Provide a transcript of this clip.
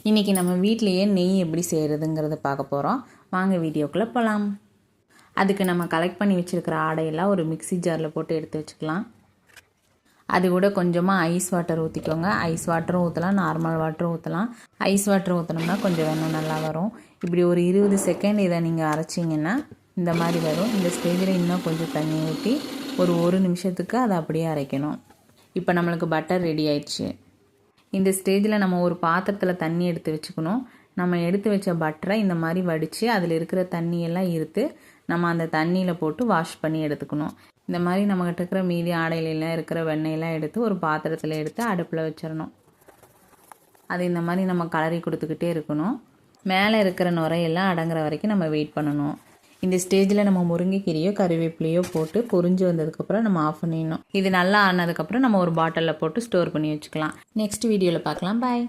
இன்றைக்கி நம்ம வீட்டிலையே நெய் எப்படி செய்கிறதுங்கிறத பார்க்க போகிறோம். வாங்க வீடியோக்குள்ளே போகலாம். அதுக்கு நம்ம கலெக்ட் பண்ணி வச்சுருக்கிற ஆடையெல்லாம் ஒரு மிக்ஸி ஜாரில் போட்டு எடுத்து வச்சுக்கலாம். அது கூட கொஞ்சமாக ஐஸ் வாட்டர் ஊற்றிக்கோங்க. ஐஸ் வாட்டரும் ஊற்றலாம், நார்மல் வாட்டரும் ஊற்றலாம். ஐஸ் வாட்டர் ஊற்றினோம்னா கொஞ்சம் வெண்ணெய் நல்லா வரும். இப்படி ஒரு 20 செகண்ட் இதை நீங்கள் அரைச்சிங்கன்னா இந்த மாதிரி வரும். இந்த ஸ்டேஜில் இன்னும் கொஞ்சம் தண்ணி ஊற்றி ஒரு நிமிஷத்துக்கு அதை அப்படியே அரைக்கணும். இப்போ நம்மளுக்கு பட்டர் ரெடி ஆயிடுச்சு. இந்த ஸ்டேஜில் நம்ம ஒரு பாத்திரத்தில் தண்ணி எடுத்து வச்சுக்கணும். நம்ம எடுத்து வச்ச பட்டரை இந்த மாதிரி வடித்து அதில் இருக்கிற தண்ணியெல்லாம் இருத்து நம்ம அந்த தண்ணியில் போட்டு வாஷ் பண்ணி எடுத்துக்கணும். இந்த மாதிரி நம்மகிட்ட இருக்கிற மீதி ஆடையிலெல்லாம் இருக்கிற வெண்ணெயெல்லாம் எடுத்து ஒரு பாத்திரத்தில் எடுத்து அடுப்பில் வச்சிடணும். அது இந்த மாதிரி நம்ம கலரி கொடுத்துக்கிட்டே இருக்கணும். மேலே இருக்கிற நுரையெல்லாம் அடங்குற வரைக்கும் நம்ம வெயிட் பண்ணணும். இந்த ஸ்டேஜில் நம்ம முருங்கைக்கீரையோ கறிவேப்பிலையோ போட்டு பொரிஞ்சு வந்ததுக்கப்புறம் நம்ம ஆஃப் பண்ணிடணும். இது நல்லா ஆனதுக்கப்புறம் நம்ம ஒரு பாட்டிலில் போட்டு ஸ்டோர் பண்ணி வச்சுக்கலாம். நெக்ஸ்ட் வீடியோவில் பார்க்கலாம். பாய்.